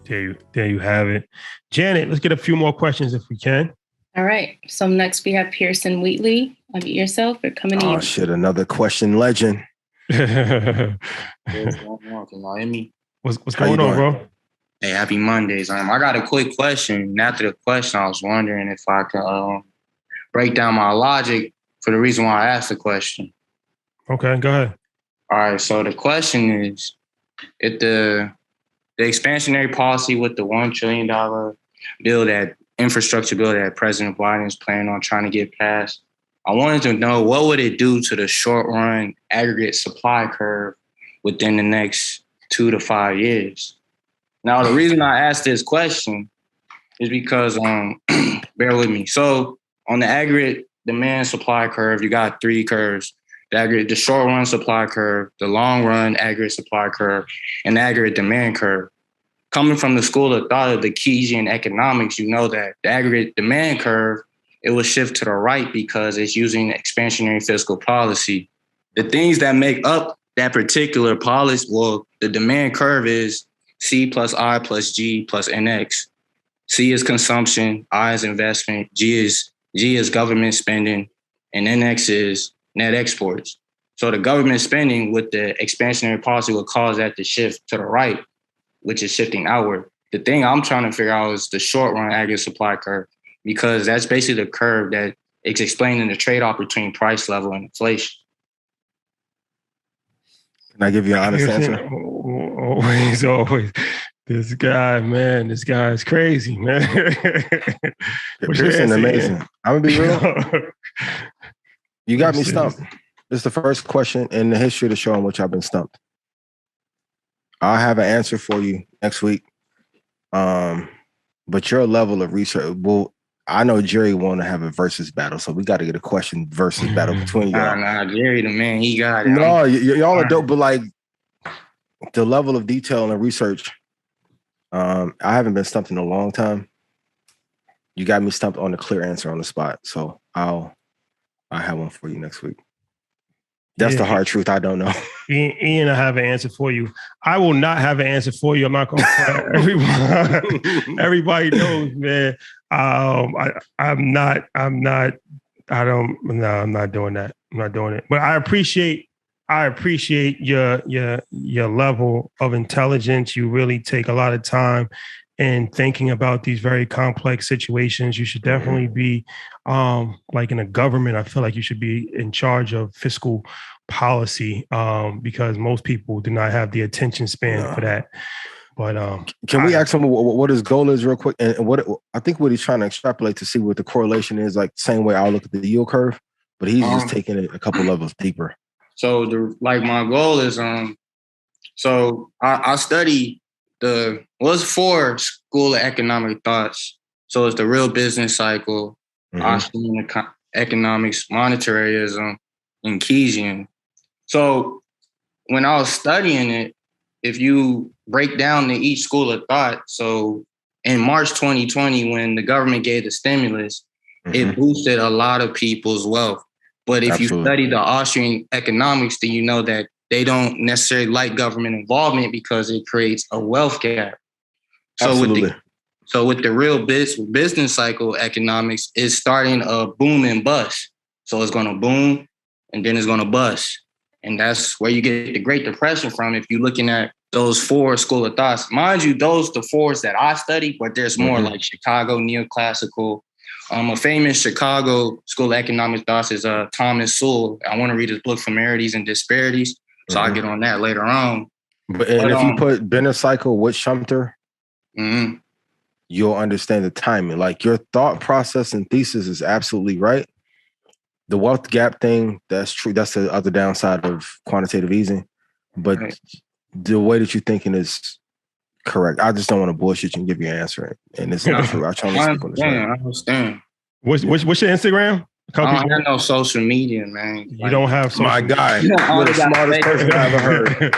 There you have it. Janet, let's get a few more questions if we can. All right. So next we have Pearson Wheatley. Unmute yourself. We're coming to you. Oh, shit. Another question legend. What's going on? Can y'all hear me? What's going on, bro? Hey, happy Mondays. I got a quick question. And after the question, I was wondering if I could break down my logic for the reason why I asked the question. Okay, go ahead. All right. So the question is, if the expansionary policy with the $1 trillion infrastructure bill that President Biden is planning on trying to get passed, I wanted to know what would it do to the short run aggregate supply curve within the next 2 to 5 years. Now, the reason I asked this question is because, bear with me. So on the aggregate demand supply curve, you got 3 curves: the short run supply curve, the long run aggregate supply curve, and the aggregate demand curve. Coming from the school of thought of the Keynesian economics, you know that the aggregate demand curve, it will shift to the right because it's using expansionary fiscal policy. The things that make up that particular policy, well, the demand curve is C plus I plus G plus NX. C is consumption, I is investment, G is government spending, and NX is net exports. So the government spending with the expansionary policy will cause that to shift to the right, which is shifting outward. The thing I'm trying to figure out is the short run aggregate supply curve, because that's basically the curve that is explaining the trade-off between price level and inflation. Can I give you an honest answer? Always. This guy is crazy, man. Pearson, amazing. I'm gonna be real. You got me stumped. This is the first question in the history of the show in which I've been stumped. I'll have an answer for you next week. But your level of research, well, I know Jerry want to have a versus battle, so we got to get a question versus battle between y'all. Nah, Jerry, the man, he got it. No, y'all are dope, but like the level of detail and research, I haven't been stumped in a long time. You got me stumped on a clear answer on the spot, so I'll have one for you next week. That's the hard truth. I don't know. Ian, I have an answer for you. I will not have an answer for you. I'm not going to. Everybody knows, man. I'm not doing that. I'm not doing it. But I appreciate your level of intelligence. You really take a lot of time in thinking about these very complex situations. You should definitely be like in a government. I feel like you should be in charge of fiscal policy because most people do not have the attention span for that. But can we ask him what his goal is real quick? And what I think what he's trying to extrapolate to see what the correlation is, like same way I look at the yield curve, but he's just taking it a couple levels deeper. So my goal is so I study was 4 school of economic thoughts. So it's the real business cycle, Austrian economics, monetarism, and Keynesian. So when I was studying it, if you break down to each school of thought, so in March 2020, when the government gave the stimulus, it boosted a lot of people's wealth. But if you study the Austrian economics, then you know that they don't necessarily like government involvement because it creates a wealth gap. So with the real business cycle economics, it's starting a boom and bust. So it's going to boom and then it's going to bust. And that's where you get the Great Depression from if you're looking at those 4 school of thoughts. Mind you, those the 4s that I study, but there's more like Chicago neoclassical. A famous Chicago school of economic thoughts is Thomas Sowell. I want to read his book, Familiarities and Disparities. So I'll get on that later on. But if you put business cycle with Stumped, you'll understand the timing. Like your thought process and thesis is absolutely right. The wealth gap thing, that's true. That's the other downside of quantitative easing. But the way that you're thinking is correct. I just don't want to bullshit you and give you an answer. And it's not true. I'm trying to speak on this. I understand. What's your Instagram? I don't have no social media, man. You don't have social media. My guy. You're the smartest person I've ever heard.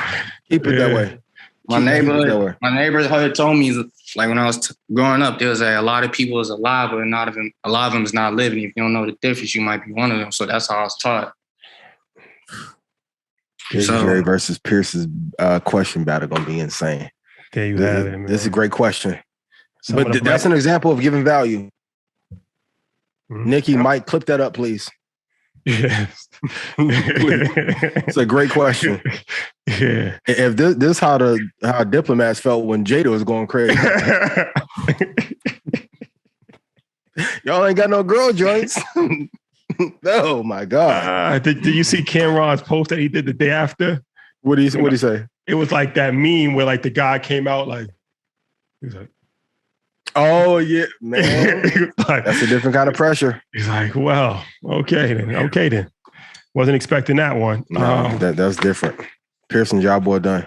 Keep it that way. My neighborhood told me, like when I was growing up, there was a lot of people is alive, but a lot of them is not living. If you don't know the difference, you might be one of them. So that's how I was taught. Jerry versus Pierce's question battle gonna be insane. There you have it, man. This is a great question. Some But that's an example of giving value. Mm-hmm. Nikki, Mike, clip that up, please. Yes. It's a great question. Yeah. If this is how diplomats felt when Jada was going crazy. Y'all ain't got no girl joints. Oh my God. Did you see Cameron's post that he did the day after? What did he say? It was like that meme where like the guy came out like, he was like, oh yeah, man. like, that's a different kind of pressure. He's like, well, okay then. Wasn't expecting that one. No, that's different. Pearson, job well done.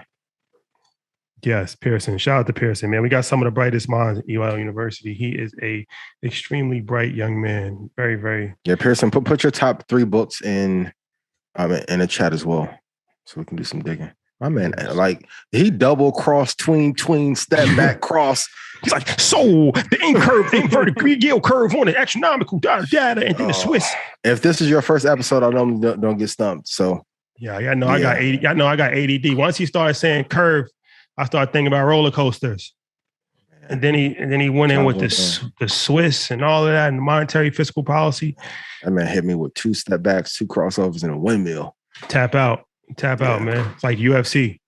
Yes, Pearson. Shout out to Pearson, man. We got some of the brightest minds at EYL University. He is a extremely bright young man. Very, very. Yeah, Pearson, put your top 3 books in a chat as well, so we can do some digging. My man, like he double cross, tween, step back, cross. He's like, so the inverted Greek yield curve on the astronomical data, and then the Swiss. If this is your first episode, I don't get stumped. So yeah, I got 80. I know I got ADD. Once he started saying curve, I started thinking about roller coasters. And then he went in with the Swiss and all of that and the monetary fiscal policy. That man hit me with 2 step backs, 2 crossovers, and a windmill. Tap out, man. It's like UFC.